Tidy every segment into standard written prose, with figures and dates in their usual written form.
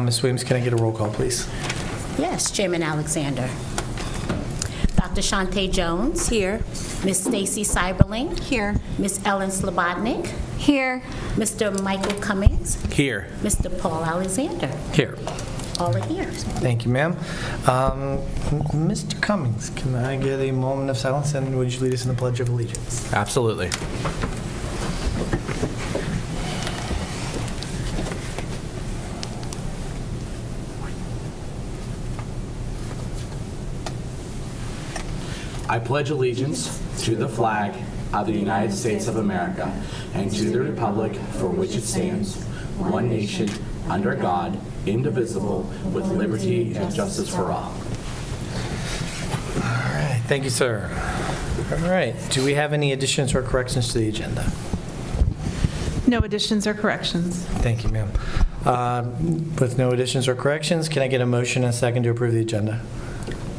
Ms. Williams, can I get a roll call, please? Yes, Chairman Alexander. Dr. Shantae Jones. Here. Ms. Stacy Cyberling. Here. Ms. Ellen Slobodnik. Here. Mr. Michael Cummings. Here. Mr. Paul Alexander. Here. All are here. Thank you, ma'am. Mr. Cummings, can I get a moment of silence, and would you lead us in the Pledge of Allegiance? Absolutely. I pledge allegiance to the flag of the United States of America and to the republic for which it stands, one nation, under God, indivisible, with liberty and justice for all. All right, thank you, sir. All right, do we have any additions or corrections to the agenda? No additions or corrections. Thank you, ma'am. With no additions or corrections, can I get a motion and a second to approve the agenda?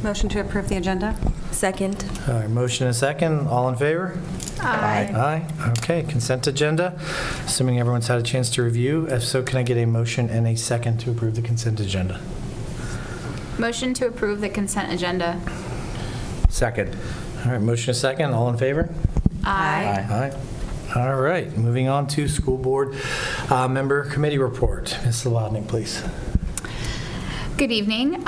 Motion to approve the agenda? Second. All right, motion and a second. All in favor? Aye. Aye. Okay, consent agenda. Assuming everyone's had a chance to review. If so, can I get a motion and a second to approve the consent agenda? Motion to approve the consent agenda. Second. All right, motion and a second. All in favor? Aye. Aye. All right, moving on to school board member committee report. Ms. Slobodnik, please. Good evening.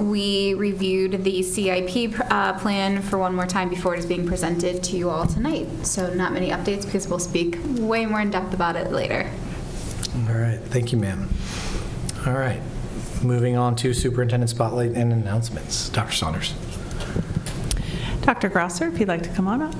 We reviewed the CIP plan for one more time before it is being presented to you all tonight. So not many updates because we'll speak way more in depth about it later. All right, thank you, ma'am. All right, moving on to superintendent spotlight and announcements. Dr. Saunders. Dr. Grosser, if you'd like to come on up.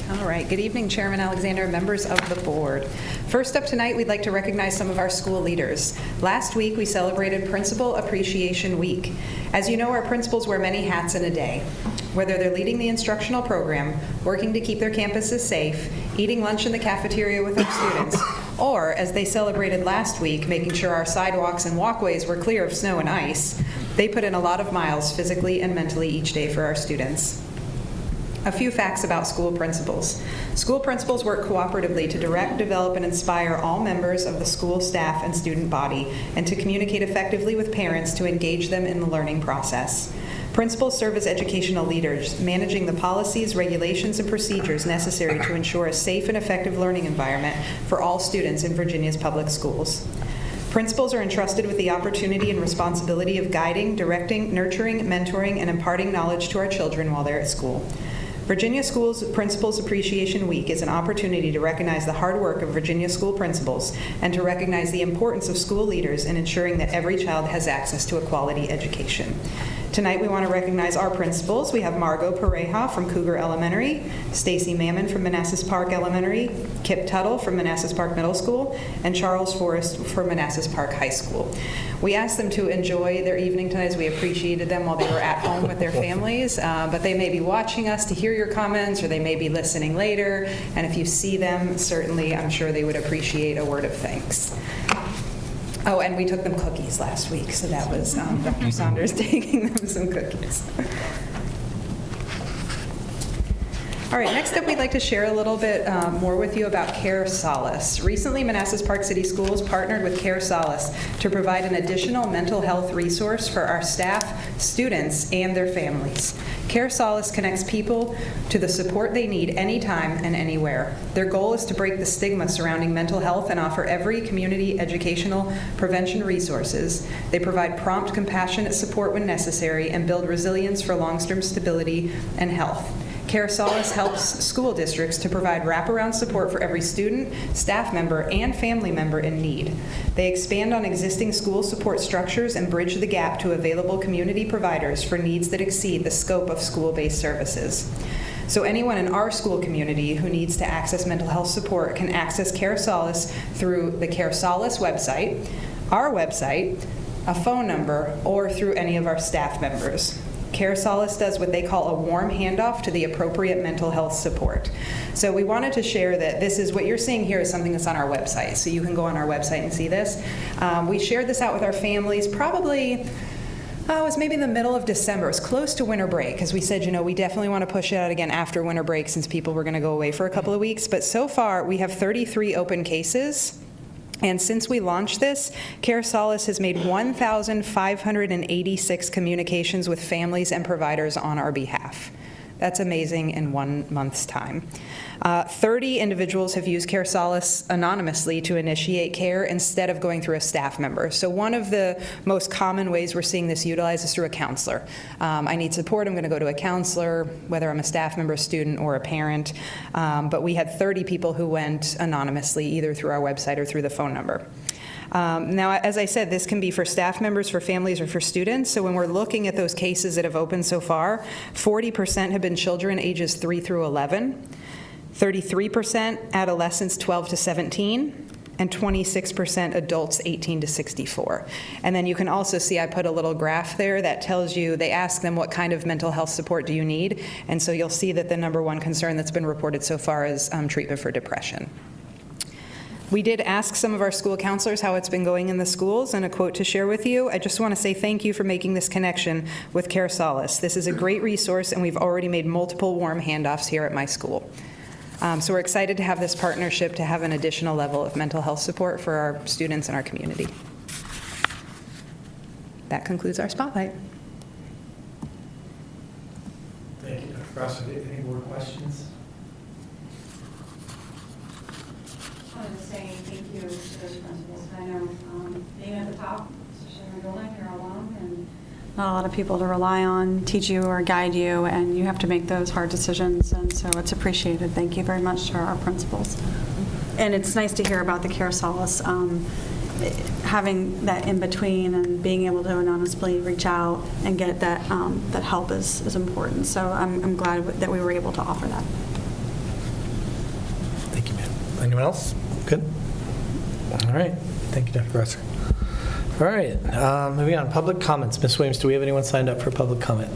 All right, good evening, Chairman Alexander, members of the board. First up tonight, we'd like to recognize some of our school leaders. Last week, we celebrated Principal Appreciation Week. As you know, our principals wear many hats in a day. Whether they're leading the instructional program, working to keep their campuses safe, eating lunch in the cafeteria with our students, or, as they celebrated last week, making sure our sidewalks and walkways were clear of snow and ice, they put in a lot of miles physically and mentally each day for our students. A few facts about school principals. School principals work cooperatively to direct, develop, and inspire all members of the school staff and student body, and to communicate effectively with parents to engage them in the learning process. Principals serve as educational leaders, managing the policies, regulations, and procedures necessary to ensure a safe and effective learning environment for all students in Virginia's public schools. Principals are entrusted with the opportunity and responsibility of guiding, directing, nurturing, mentoring, and imparting knowledge to our children while they're at school. Virginia Schools Principals Appreciation Week is an opportunity to recognize the hard work of Virginia school principals and to recognize the importance of school leaders in ensuring that every child has access to a quality education. Tonight we want to recognize our principals. We have Margot Pareja from Cougar Elementary, Stacy Mammon from Manassas Park Elementary, Kip Tuttle from Manassas Park Middle School, and Charles Forrest from Manassas Park High School. We asked them to enjoy their evening tonight as we appreciated them while they were at home with their families, but they may be watching us to hear your comments, or they may be listening later, and if you see them, certainly I'm sure they would appreciate a word of thanks. Oh, and we took them cookies last week, so that was Dr. Saunders taking them some cookies. All right, next up, we'd like to share a little bit more with you about Care Solace. Recently, Manassas Park City Schools partnered with Care Solace to provide an additional mental health resource for our staff, students, and their families. Care Solace connects people to the support they need anytime and anywhere. Their goal is to break the stigma surrounding mental health and offer every community educational prevention resources. They provide prompt, compassionate support when necessary and build resilience for long-term stability and health. Care Solace helps school districts to provide wraparound support for every student, staff member, and family member in need. They expand on existing school support structures and bridge the gap to available community providers for needs that exceed the scope of school-based services. So anyone in our school community who needs to access mental health support can access Care Solace through the Care Solace website, our website, a phone number, or through any of our staff members. Care Solace does what they call a warm handoff to the appropriate mental health support. So we wanted to share that this is what you're seeing here is something that's on our website. So you can go on our website and see this. We shared this out with our families probably Oh, it was maybe in the middle of December. It was close to winter break, because we said, we definitely want to push it out again after winter break since people were going to go away for a couple of weeks. But so far, we have 33 open cases. And since we launched this, Care Solace has made 1,586 communications with families and providers on our behalf. That's amazing in 1 month's time. 30 individuals have used Care Solace anonymously to initiate care instead of going through a staff member. So one of the most common ways we're seeing this utilized is through a counselor. I need support, I'm going to go to a counselor, whether I'm a staff member, student, or a parent. But we had 30 people who went anonymously, either through our website or through the phone number. Now, as I said, this can be for staff members, for families, or for students. So when we're looking at those cases that have opened so far, 40% have been children ages 3 through 11, 33% adolescents 12 to 17, and 26% adults 18 to 64. And then you can also see I put a little graph there that tells you, they ask them what kind of mental health support do you need, and so you'll see that the number one concern that's been reported so far is treatment for depression. We did ask some of our school counselors how it's been going in the schools, and a quote to share with you. I just want to say thank you for making this connection with Care Solace. This is a great resource, and we've already made multiple warm handoffs here at my school. So we're excited to have this partnership to have an additional level of mental health support for our students and our community. That concludes our spotlight. Thank you, Dr. Grosser. Any more questions? I wanted to say thank you to those principals. I know being at the top, especially in our building, you're alone, and not a lot of people to rely on, teach you or guide you, and you have to make those hard decisions, and so it's appreciated. Thank you very much to our principals. And it's nice to hear about the Care Solace, having that in between and being able to anonymously reach out and get that that help is important. So I'm glad that we were able to offer that. Thank you, ma'am. Anyone else? Good. All right. Thank you, Dr. Grosser. All right. Moving on. Public comments. Ms. Williams, do we have anyone signed up for public comment?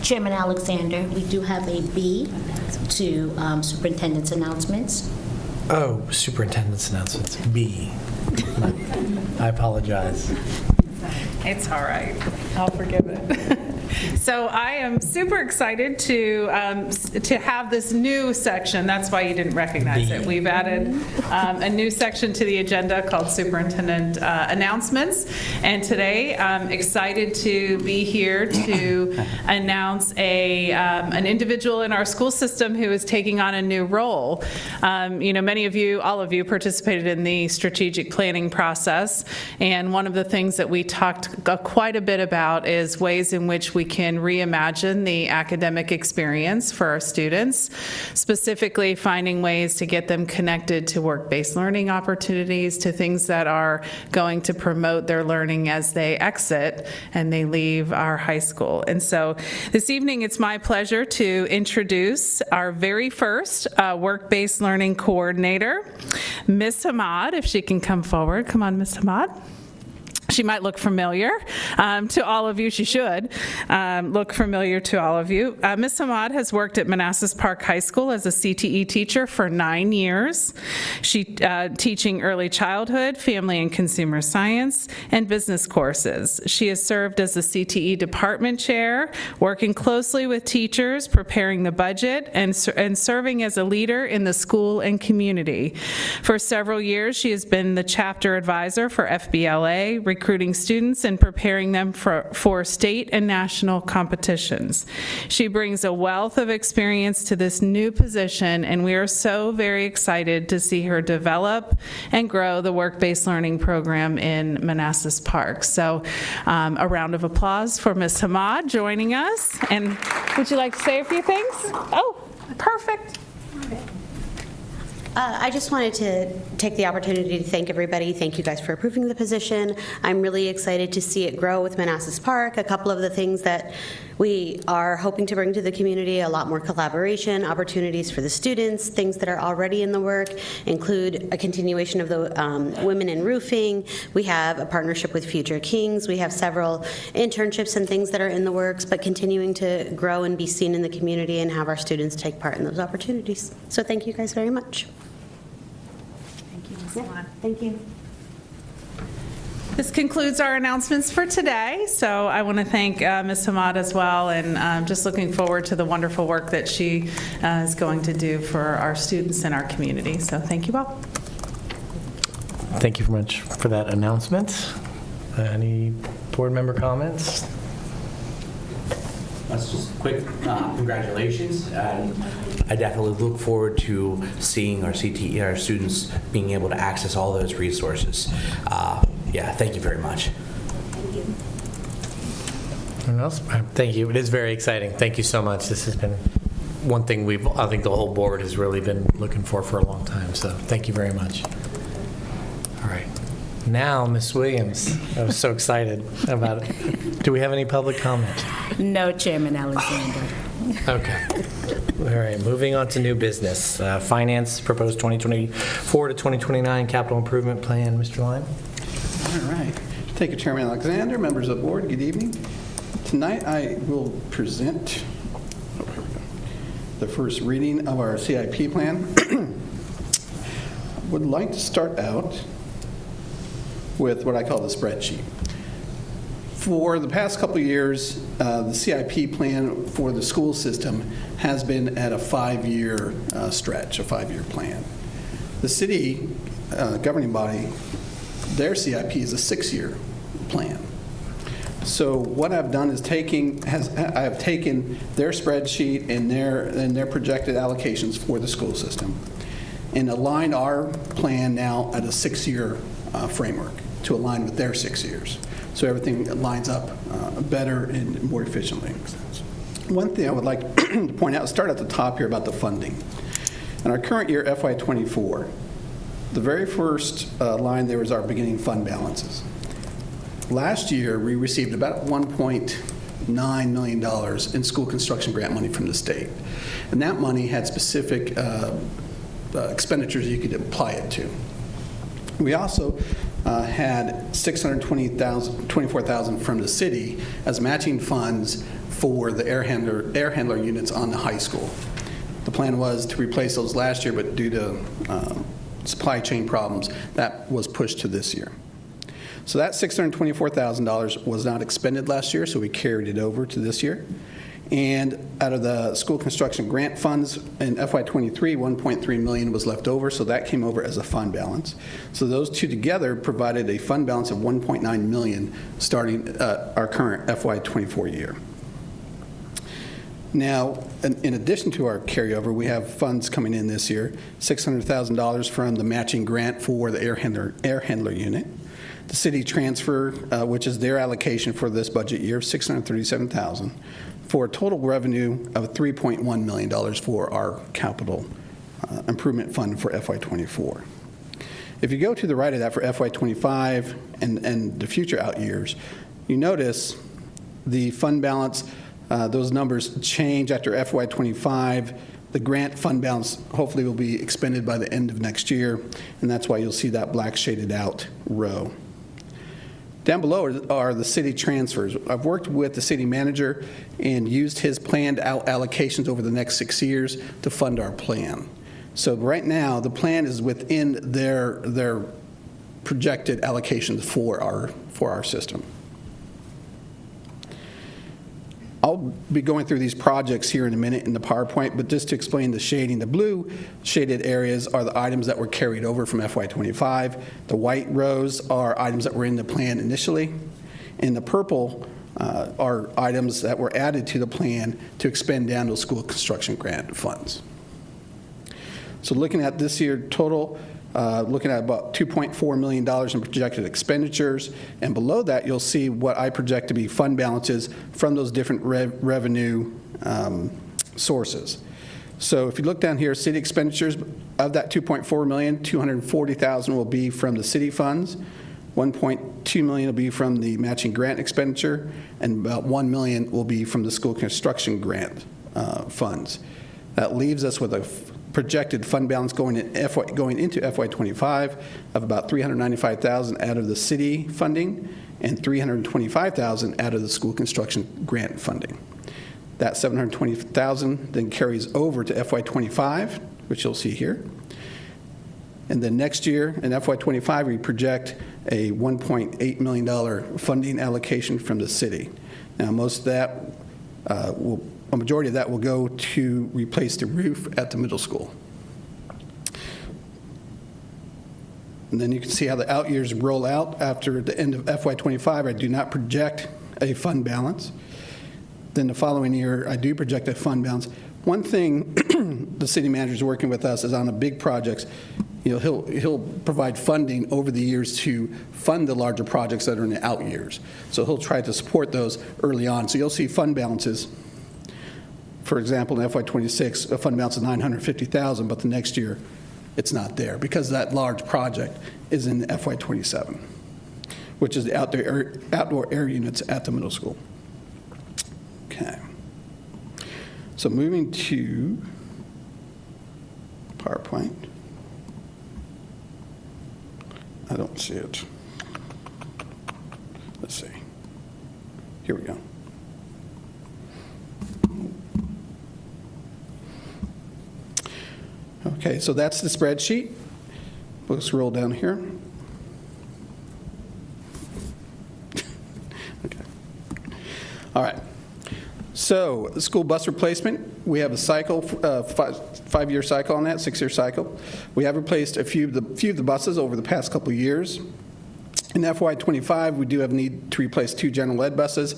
Chairman Alexander, we do have a B to superintendent's announcements. Oh, superintendent's announcements. B. I apologize. It's all right. I'll forgive it. So I am super excited to have this new section. That's why you didn't recognize it. We've added a new section to the agenda called Superintendent Announcements. And today I'm excited to be here to announce an individual in our school system who is taking on a new role. Many of you, all of you, participated in the strategic planning process. And one of the things that we talked quite a bit about is ways in which we can reimagine the academic experience for our students, specifically finding ways to get them connected to work-based learning opportunities, to things that are going to promote their learning as they exit and they leave our high school. And so this evening, it's my pleasure to introduce our very first work-based learning coordinator, Ms. Hamad, if she can come forward. Come on, Ms. Hamad. She might look familiar to all of you. She should look familiar to all of you. Ms. Hamad has worked at Manassas Park High School as a CTE teacher for 9 years. She teaching early childhood, family and consumer science, and business courses. She has served as the CTE department chair, working closely with teachers, preparing the budget, and serving as a leader in the school and community. For several years, she has been the chapter advisor for FBLA, recruiting students and preparing them for state and national competitions. She brings a wealth of experience to this new position, and we are so very excited to see her develop and grow the work-based learning program in Manassas Park. So a round of applause for Ms. Hamad joining us. And would you like to say a few things? Oh, perfect. I just wanted to take the opportunity to thank everybody. Thank you guys for approving the position. I'm really excited to see it grow with Manassas Park. A couple of the things that we are hoping to bring to the community, a lot more collaboration, opportunities for the students, things that are already in the work, include a continuation of the Women in Roofing. We have a partnership with Future Kings. We have several internships and things that are in the works, but continuing to grow and be seen in the community and have our students take part in those opportunities. So thank you guys very much. Thank you, Ms. Hamad. Thank you. This concludes our announcements for today. So I want to thank Ms. Hamad as well, and just looking forward to the wonderful work that she is going to do for our students and our community. So thank you all. Thank you very much for that announcement. Any board member comments? That's just quick congratulations. And I definitely look forward to seeing our CTE, our students being able to access all those resources. Yeah, thank you very much. Anyone else? Thank you. It is very exciting. Thank you so much. This has been one thing I think the whole board has really been looking for a long time. So thank you very much. All right. Now, Ms. Williams, I was so excited about it. Do we have any public comment? No, Chairman Alexander. Okay. All right, moving on to new business. Finance, proposed 2024 to 2029 capital improvement plan. Mr. Lyon? All right. Thank you, Chairman Alexander, members of the board, good evening. Tonight I will present the first reading of our CIP plan. Would like to start out with what I call the spreadsheet. For the past couple of years, the CIP plan for the school system has been at a 5-year stretch, a 5-year plan. The city governing body, their CIP is a 6-year plan. So what I've done is I have taken their spreadsheet and their projected allocations for the school system and aligned our plan now at a 6-year framework to align with their 6 years. So everything lines up better and more efficiently. One thing I would like to point out, start at the top here about the funding. In our current year, FY24, the very first line there is our beginning fund balances. Last year, we received about $1.9 million in school construction grant money from the state. And that money had specific expenditures you could apply it to. We also had $624,000 from the city as matching funds for the air handler units on the high school. The plan was to replace those last year, but due to supply chain problems, that was pushed to this year. So that $624,000 was not expended last year, so we carried it over to this year. And out of the school construction grant funds in FY23, $1.3 million was left over, so that came over as a fund balance. So those two together provided a fund balance of $1.9 million starting our current FY24 year. Now, in addition to our carryover, we have funds coming in this year, $600,000 from the matching grant for the air handler unit. The city transfer, which is their allocation for this budget year, $637,000, for a total revenue of $3.1 million for our capital improvement fund for FY24. If you go to the right of that for FY25 and the future out years, you notice the fund balance, those numbers change after FY25. The grant fund balance hopefully will be expended by the end of next year, and that's why you'll see that black shaded out row. Down below are the city transfers. I've worked with the city manager and used his planned out allocations over the next 6 years to fund our plan. So right now, the plan is within their projected allocations for our system. I'll be going through these projects here in a minute in the PowerPoint, but just to explain the shading, the blue shaded areas are the items that were carried over from FY25. The white rows are items that were in the plan initially, and the purple are items that were added to the plan to expend down those school construction grant funds. So looking at this year total, looking at about $2.4 million in projected expenditures, and below that you'll see what I project to be fund balances from those different revenue sources. So if you look down here, city expenditures, of that $2.4 million, $240,000 will be from the city funds, $1.2 million will be from the matching grant expenditure, and about $1 million will be from the school construction grant funds. That leaves us with a projected fund balance going into FY25 of about $395,000 out of the city funding and $325,000 out of the school construction grant funding. That $720,000 then carries over to FY25, which you'll see here. And then next year, in FY25, we project a $1.8 million funding allocation from the city. Now, most of that, a majority of that will go to replace the roof at the middle school. And then you can see how the out years roll out. After the end of FY25, I do not project a fund balance. Then the following year, I do project a fund balance. One thing the city manager is working with us is on the big projects. You know, he'll provide funding over the years to fund the larger projects that are in the out years. So he'll try to support those early on. So you'll see fund balances. For example, in FY26, a fund balance is $950,000, but the next year it's not there because that large project is in FY27, which is the outdoor air units at the middle school. Okay. So moving to PowerPoint. I don't see it. Let's see. Here we go. Okay, so that's the spreadsheet. Let's scroll down here. Okay. All right. So the school bus replacement, we have a cycle, five-year cycle on that, 6-year cycle. We have replaced a few of the buses over the past couple of years. In FY25, we do have a need to replace 2 general ed buses,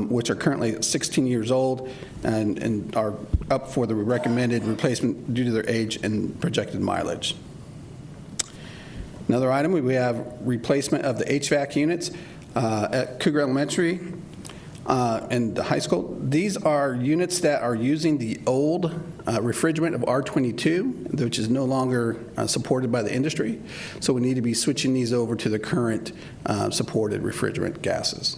which are currently 16 years old and are up for the recommended replacement due to their age and projected mileage. Another item, we have replacement of the HVAC units at Cougar Elementary and the high school. These are units that are using the old refrigerant of R22, which is no longer supported by the industry. So we need to be switching these over to the current supported refrigerant gases.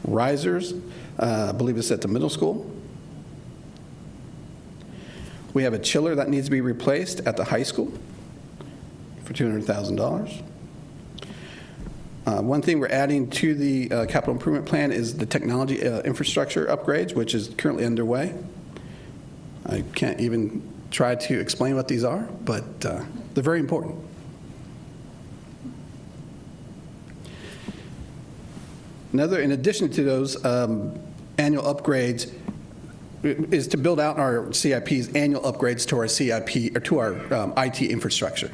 Risers, I believe it's at the middle school. We have a chiller that needs to be replaced at the high school for $200,000. One thing we're adding to the capital improvement plan is the technology infrastructure upgrades, which is currently underway. I can't even try to explain what these are, but they're very important. In addition to those annual upgrades, is to build out our CIP's annual upgrades to our CIP or to our IT infrastructure.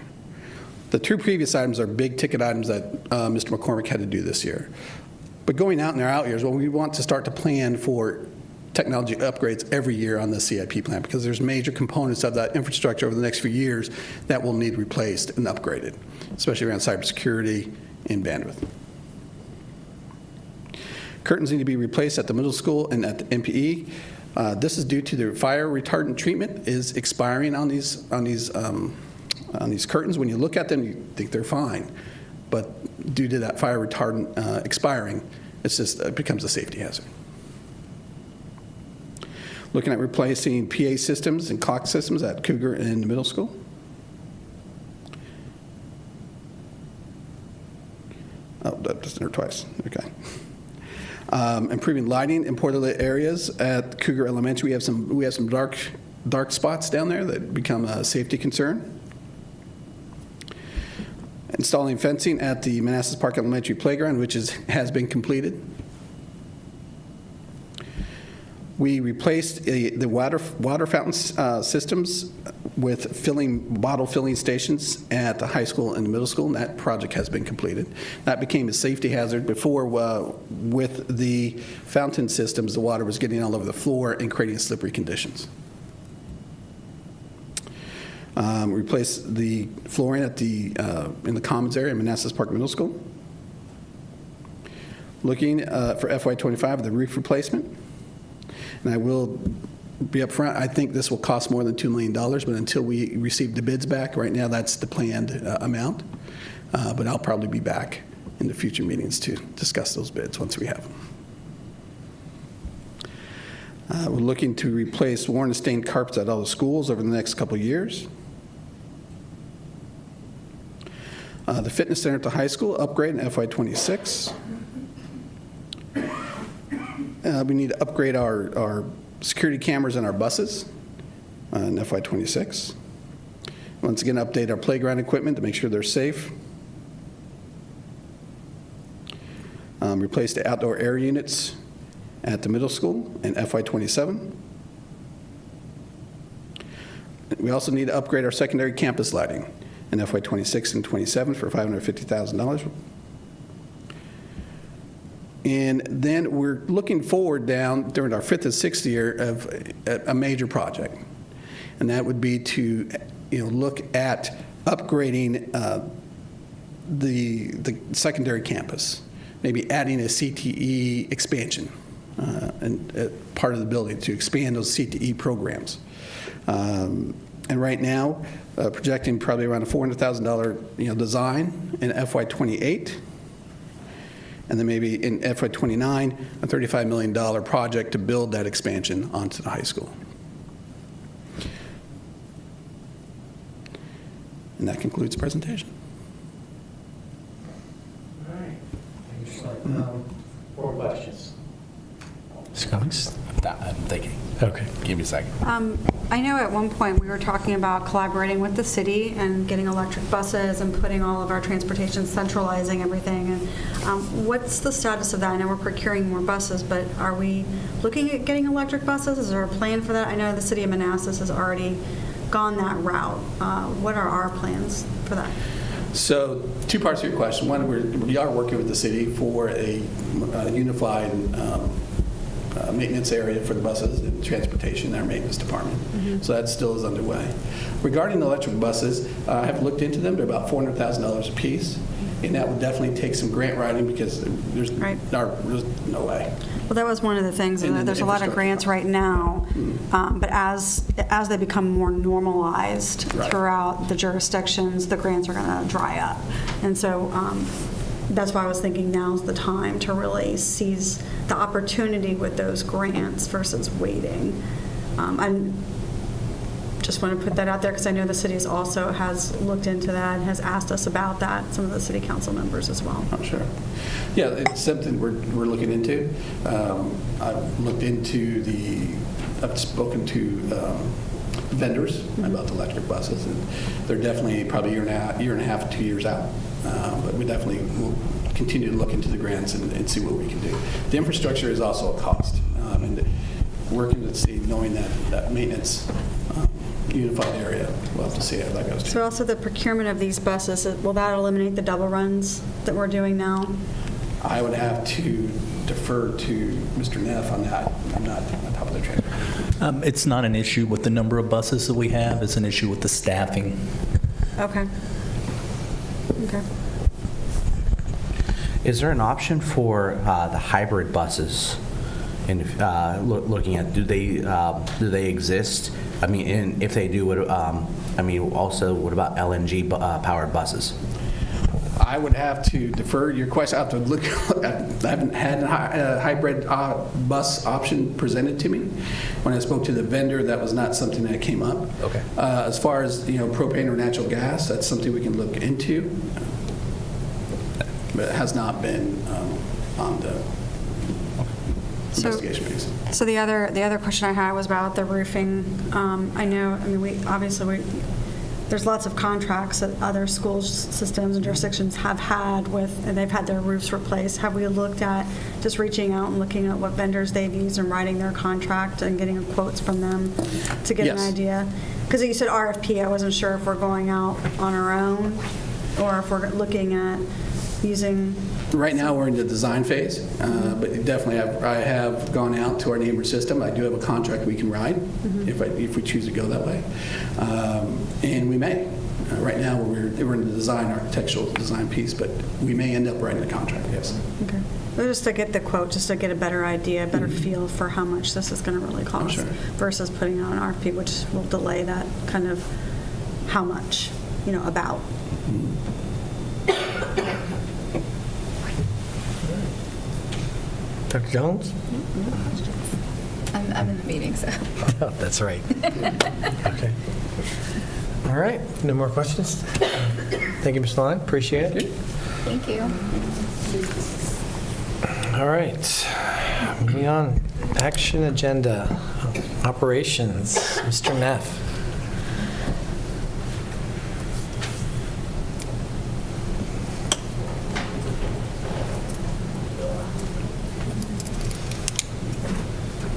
The 2 previous items are big ticket items that Mr. McCormick had to do this year. But going out in our out years, well, we want to start to plan for technology upgrades every year on the CIP plan because there's major components of that infrastructure over the next few years that will need replaced and upgraded, especially around cybersecurity and bandwidth. Curtains need to be replaced at the middle school and at the MPE. This is due to the fire retardant treatment is expiring on these curtains. When you look at them, you think they're fine, but due to that fire retardant expiring, it becomes a safety hazard. Looking at replacing PA systems and clock systems at Cougar and the middle school. Oh, that's there twice. Okay. Improving lighting in poorly lit areas at Cougar Elementary. We have some dark spots down there that become a safety concern. Installing fencing at the Manassas Park Elementary Playground, which has been completed. We replaced the water fountain systems with bottle filling stations at the high school and the middle school, and that project has been completed. That became a safety hazard before with the fountain systems, the water was getting all over the floor and creating slippery conditions. Replaced the flooring at in the commons area in Manassas Park Middle School. Looking for FY25, the roof replacement. And I will be up front, I think this will cost more than $2 million, but until we receive the bids back, right now that's the planned amount. But I'll probably be back in the future meetings to discuss those bids once we have them. We're looking to replace worn and stained carpets at all the schools over the next couple of years. The fitness center at the high school, upgrade in FY26. We need to upgrade our security cameras in our buses in FY26. Once again, update our playground equipment to make sure they're safe. Replace the outdoor air units at the middle school in FY27. We also need to upgrade our secondary campus lighting in FY26 and 27 for $550,000. And then we're looking forward down during our 5th and 6th year of a major project. And that would be to look at upgrading the secondary campus, maybe adding a CTE expansion and part of the building to expand those CTE programs. And right now, projecting probably around a $400,000 design in FY28. And then maybe in FY29, a $35 million project to build that expansion onto the high school. And that concludes the presentation. All right. Thank you. 4 questions. Ms. Cummings? I'm thinking. Okay. Give me a second. I know at one point we were talking about collaborating with the city and getting electric buses and putting all of our transportation, centralizing everything. And what's the status of that? I know we're procuring more buses, but are we looking at getting electric buses? Is there a plan for that? I know the city of Manassas has already gone that route. What are our plans for that? So 2 parts to your question. One, we are working with the city for a unified maintenance area for the buses and transportation in our maintenance department. So that still is underway. Regarding the electric buses, I have looked into them. They're about $400,000 a piece. And that would definitely take some grant writing because there's no way. Well, that was one of the things. And then There's a lot of grants right now, but as they become more normalized throughout the jurisdictions, the grants are going to dry up. And so that's why I was thinking now's the time to really seize the opportunity with those grants versus waiting. I just want to put that out there because I know the city also has looked into that and has asked us about that, some of the city council members as well. Oh, sure. Yeah, it's something we're looking into. I've spoken to vendors about the electric buses, and they're definitely probably a year and a half, 2 years out. But we definitely will continue to look into the grants and see what we can do. The infrastructure is also a cost, and working to see, knowing that maintenance unified area, we'll have to see how that goes. So also the procurement of these buses, will that eliminate the double runs that we're doing now? I would have to defer to Mr. Neff on that. I'm not on top of the train. It's not an issue with the number of buses that we have. It's an issue with the staffing. Okay. Okay. Is there an option for the hybrid buses? And looking at, do they exist? I mean, and if they do, also, what about LNG powered buses? I would have to defer your question. I have to look. I haven't had a hybrid bus option presented to me. When I spoke to the vendor, that was not something that came up. Okay. As far as propane or natural gas, that's something we can look into, but it has not been on the investigation piece. So the other question I had was about the roofing. There's lots of contracts that other school systems and jurisdictions have had and they've had their roofs replaced. Have we looked at just reaching out and looking at what vendors they've used and writing their contract and getting quotes from them to get an idea? Because you said RFP, I wasn't sure if we're going out on our own or if we're looking at using... Right now, we're in the design phase, but definitely I have gone out to our neighbor system. I do have a contract we can ride if we choose to go that way, and we may. Right now, we're in the architectural design piece, but we may end up writing a contract, yes. Okay. Well, just to get the quote, just to get a better idea, a better feel for how much this is going to really cost versus putting out an RFP, which will delay that kind of how much, about. Dr. Jones? I'm in the meeting, so. Oh, that's right. Okay. All right. No more questions? Thank you, Ms. Line. Appreciate it. Thank you. All right. Moving on. Action agenda. Operations. Mr. Neff.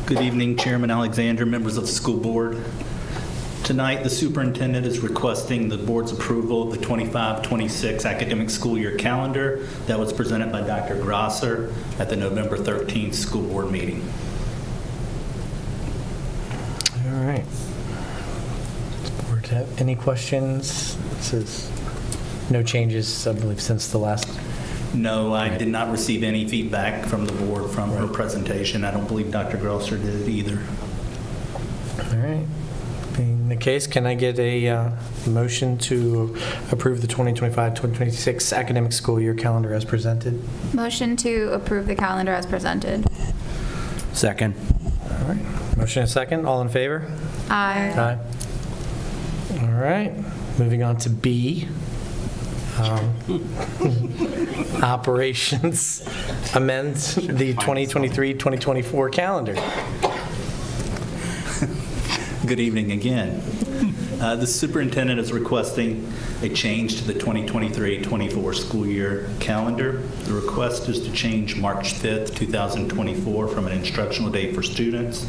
Good evening, Chairman Alexander, members of the school board. Tonight, the superintendent is requesting the board's approval of the 25-26 academic school year calendar that was presented by Dr. Grosser at the November 13th school board meeting. All right. Does the board have any questions? This is no changes, I believe, since the last. No, I did not receive any feedback from the board from her presentation. I don't believe Dr. Grosser did either. All right. Being the case, can I get a motion to approve the 2025-2026 academic school year calendar as presented? Motion to approve the calendar as presented. Second. All right. Motion and second. All in favor? Aye. Aye. All right. Moving on to B. Operations amend the 2023-2024 calendar. Good evening again. The superintendent is requesting a change to the 2023-24 school year calendar. The request is to change March 5th, 2024 from an instructional day for students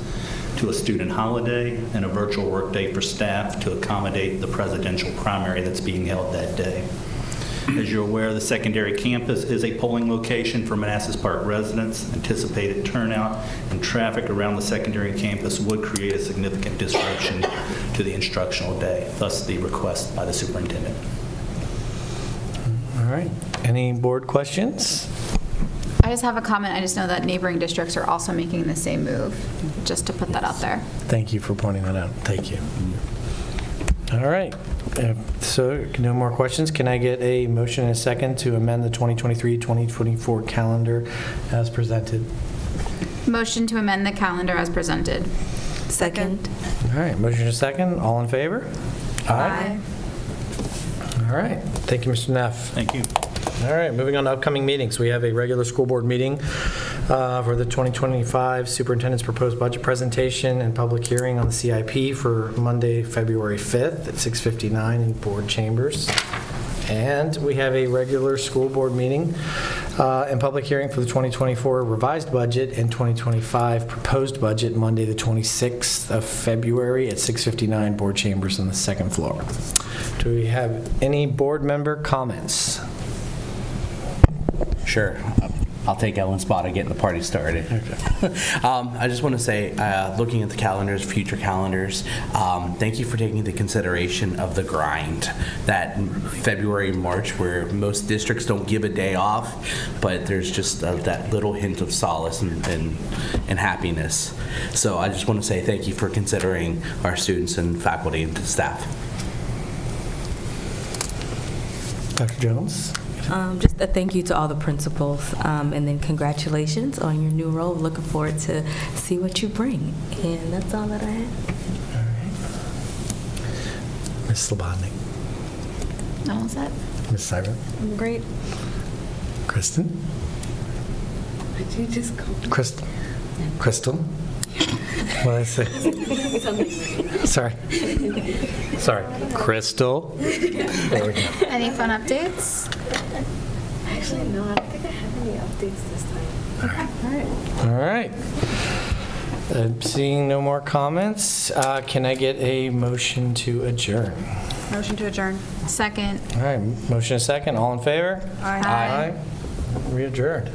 to a student holiday and a virtual work day for staff to accommodate the presidential primary that's being held that day. As you're aware, the secondary campus is a polling location for Manassas Park residents. Anticipated turnout and traffic around the secondary campus would create a significant disruption to the instructional day, thus the request by the superintendent. All right. Any board questions? I just have a comment. I just know that neighboring districts are also making the same move, just to put that out there. Thank you for pointing that out. Thank you. All right. So, no more questions. Can I get a motion and a second to amend the 2023-2024 calendar as presented? Motion to amend the calendar as presented. Second. All right. Motion and a second. All in favor? Aye. All right. Thank you, Mr. Neff. Thank you. All right, moving on to upcoming meetings. We have a regular school board meeting for the 2025 superintendent's proposed budget presentation and public hearing on the CIP for Monday, February 5th at 6:59 in board chambers. And we have a regular school board meeting and public hearing for the 2024 revised budget and 2025 proposed budget Monday, the 26th of February at 6:59 board chambers on the second floor. Do we have any board member comments? Sure. I'll take Ellen's spot of getting the party started. I just want to say, looking at the calendars, future calendars, thank you for taking the consideration of the grind. That February, March, where most districts don't give a day off, but there's just that little hint of solace and happiness. So I just want to say thank you for considering our students and faculty and staff. Dr. Jones? Just a thank you to all the principals, and then congratulations on your new role. Looking forward to see what you bring. And that's all that I have. All right. Ms. Slobodnik? All set? Ms. Siren? I'm great. Kristen? Did you just call? Crystal? Crystal? What did I say? Sorry. Sorry. Crystal? There we go. Any fun updates? Actually, no, I don't think I have any updates this time. All right. Seeing no more comments, can I get a motion to adjourn? Motion to adjourn. Second. All right, motion a second. All in favor? Aye. Aye. We adjourned.